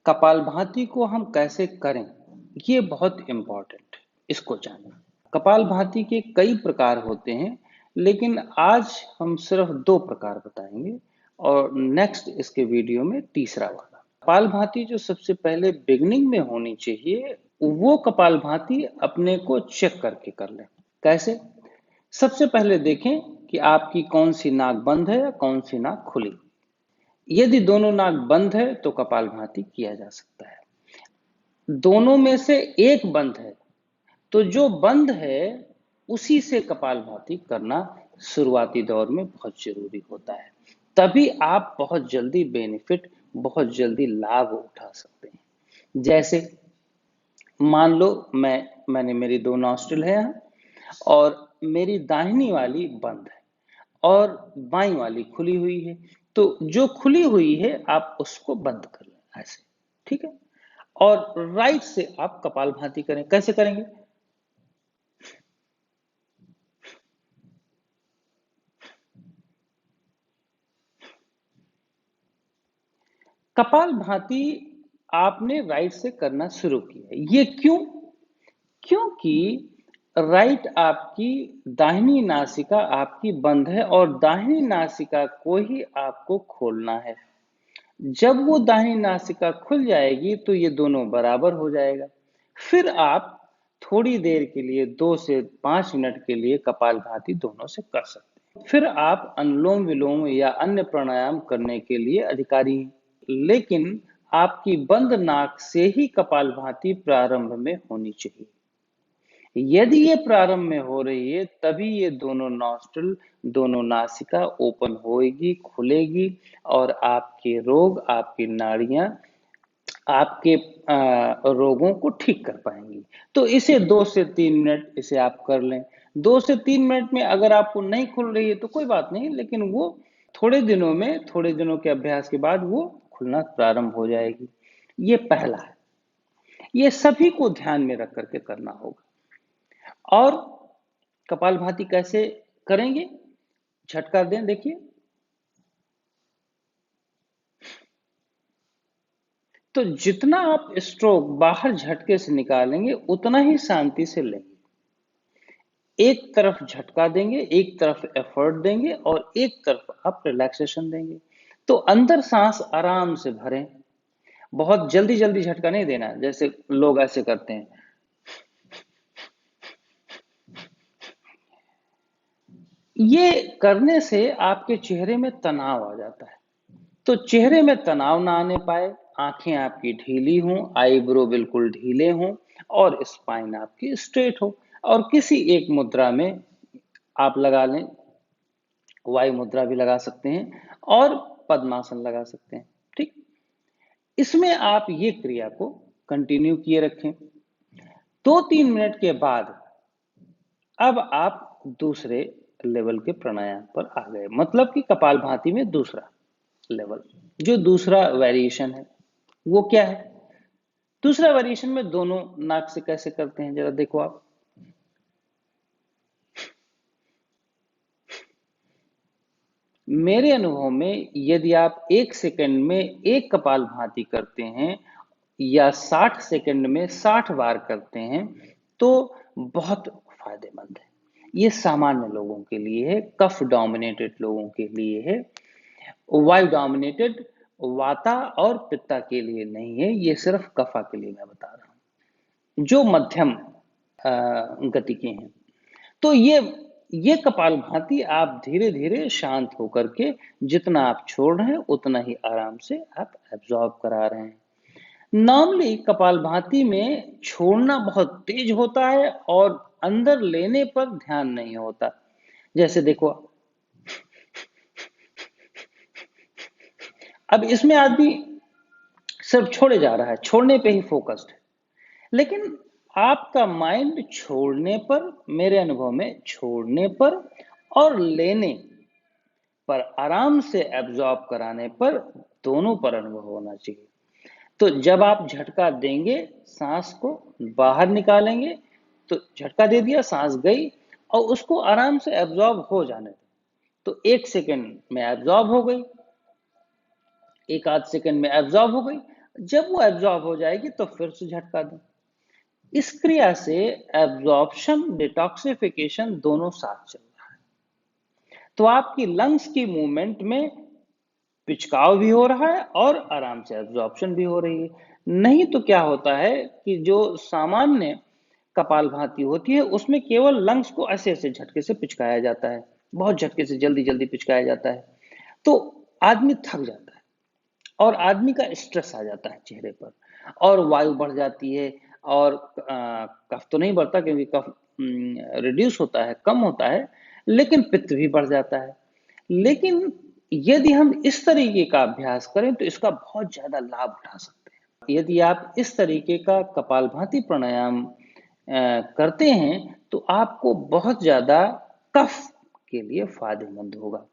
कपालभाति को हम कैसे करें, ये बहुत इम्पोर्टेंट है, इसको जानना। कपालभाति के कई प्रकार होते हैं, लेकिन आज हम सिर्फ 2 प्रकार बताएंगे और नेक्स्ट इसके वीडियो में तीसरा वाला। कपालभाति जो सबसे पहले बिगिनिंग में होनी चाहिए, वो कपालभाति अपने को चेक करके कर लें। कैसे? सबसे पहले देखें कि आपकी कौन सी नाक बंद है या कौन सी नाक खुली। यदि दोनों नाक बंद है तो कपालभाति किया जा सकता है। दोनों में से एक बंद है तो जो बंद है उसी से कपालभाति करना शुरुआती दौर में बहुत जरूरी होता है। तभी आप बहुत जल्दी बेनिफिट, बहुत जल्दी लाभ उठा सकते हैं। जैसे मान लो मैंने मेरी 2 नॉस्ट्रिल है और मेरी दाहिनी वाली बंद है और बाईं वाली खुली हुई है। तो जो खुली हुई है आप उसको बंद कर लें ऐसे, ठीक है। और राइट से आप कपालभाति करें। कैसे करेंगे? कपालभाति आपने राइट से करना शुरू किया। ये क्यों? क्योंकि राइट आपकी दाहिनी नासिका आपकी बंद है और दाहिनी नासिका को ही आपको खोलना है। जब वो दाहिनी नासिका खुल जाएगी तो ये दोनों बराबर हो जाएगा। फिर आप थोड़ी देर के लिए 2 से 5 मिनट के लिए कपालभाति दोनों से कर सकते हैं। फिर आप अनुलोम विलोम या अन्य प्राणायाम करने के लिए अधिकारी हैं। लेकिन आपकी बंद नाक से ही कपालभाति प्रारंभ में होनी चाहिए। यदि ये प्रारंभ में हो रही है तभी ये दोनों नॉस्ट्रिल, दोनों नासिका ओपन होएगी, खुलेगी और आपके रोग, आपकी नाड़ियां आपके रोगों को ठीक कर पाएंगी। तो इसे 2 से 3 मिनट इसे आप कर लें। 2 से 3 मिनट में अगर आपको नहीं खुल रही है तो कोई बात नहीं, लेकिन वो थोड़े दिनों के अभ्यास के बाद वो खुलना प्रारंभ हो जाएगी। ये पहला है। ये सभी को ध्यान में रख करके करना होगा। और कपालभाति कैसे करेंगे? झटका दें, देखिए। तो जितना आप स्ट्रोक बाहर झटके से निकालेंगे उतना ही शांति से लेंगे। एक तरफ झटका देंगे, एक तरफ एफर्ट देंगे और एक तरफ आप रिलैक्सेशन देंगे। तो अंदर सांस आराम से भरें। बहुत जल्दी जल्दी झटका नहीं देना, जैसे लोग ऐसे करते हैं। ये करने से आपके चेहरे में तनाव आ जाता है। तो चेहरे में तनाव ना आने पाए, आंखें आपकी ढीली हों, आईब्रो बिल्कुल ढीले हों और स्पाइन आपकी स्ट्रेट हो। और किसी एक मुद्रा में आप लगा लें। वायु मुद्रा भी लगा सकते हैं और पद्मासन लगा सकते हैं, ठीक। इसमें आप ये क्रिया को कंटिन्यू किए रखें। 2-3 मिनट के बाद अब आप दूसरे लेवल के प्राणायाम पर आ गए, मतलब कि कपालभाति में दूसरा लेवल, जो दूसरा वेरिएशन है वो क्या है? दूसरा वेरिएशन में दोनों नाक से कैसे करते हैं, जरा देखो आप। मेरे अनुभव में यदि आप 1 सेकंड में एक कपालभाति करते हैं या 60 सेकंड में 60 बार करते हैं तो बहुत फायदेमंद है। ये सामान्य लोगों के लिए है, कफ डोमिनेटेड लोगों के लिए है, वायु डोमिनेटेड वाता और पित्ता के लिए नहीं है। ये सिर्फ कफा के लिए मैं बता रहा हूँ, जो मध्यम गति के हैं। तो ये कपालभाति आप धीरे धीरे शांत होकर के जितना आप छोड़ रहे हैं उतना ही आराम से आप एब्जॉर्ब करा रहे हैं। नॉर्मली कपालभाति में छोड़ना बहुत तेज होता है और अंदर लेने पर ध्यान नहीं होता। जैसे देखो, अब इसमें आदमी सिर्फ छोड़े जा रहा है, छोड़ने पे ही फोकस्ड है। लेकिन आपका माइंड छोड़ने पर, मेरे अनुभव में छोड़ने पर और लेने पर, आराम से एब्जॉर्ब कराने पर, दोनों पर अनुभव होना चाहिए। तो जब आप झटका देंगे, सांस को बाहर निकालेंगे, तो झटका दे दिया, सांस गई और उसको आराम से एब्जॉर्ब हो जाने दें। तो 1 सेकंड में एब्जॉर्ब हो गई, 1 आध सेकंड में एब्जॉर्ब हो गई। जब वो एब्जॉर्ब हो जाएगी तो फिर से झटका दें। इस क्रिया से एब्जॉर्प्शन डिटॉक्सिफिकेशन दोनों साथ चल रहा है। तो आपकी लंग्स की मूवमेंट में पिचकाव भी हो रहा है और आराम से एब्जॉर्प्शन भी हो रही है। नहीं तो क्या होता है कि जो सामान्य कपालभाति होती है उसमें केवल लंग्स को ऐसे ऐसे झटके से पिचकाया जाता है, बहुत झटके से जल्दी जल्दी पिचकाया जाता है, तो आदमी थक जाता है और आदमी का स्ट्रेस आ जाता है चेहरे पर और वायु बढ़ जाती है और कफ तो नहीं बढ़ता क्योंकि कफ रिड्यूस होता है, कम होता है, लेकिन पित्त भी बढ़ जाता है। लेकिन यदि हम इस तरीके का अभ्यास करें तो इसका बहुत ज्यादा लाभ उठा सकते हैं। यदि आप इस तरीके का कपालभाति प्राणायाम करते हैं तो आपको बहुत ज्यादा कफ के लिए फायदेमंद होगा।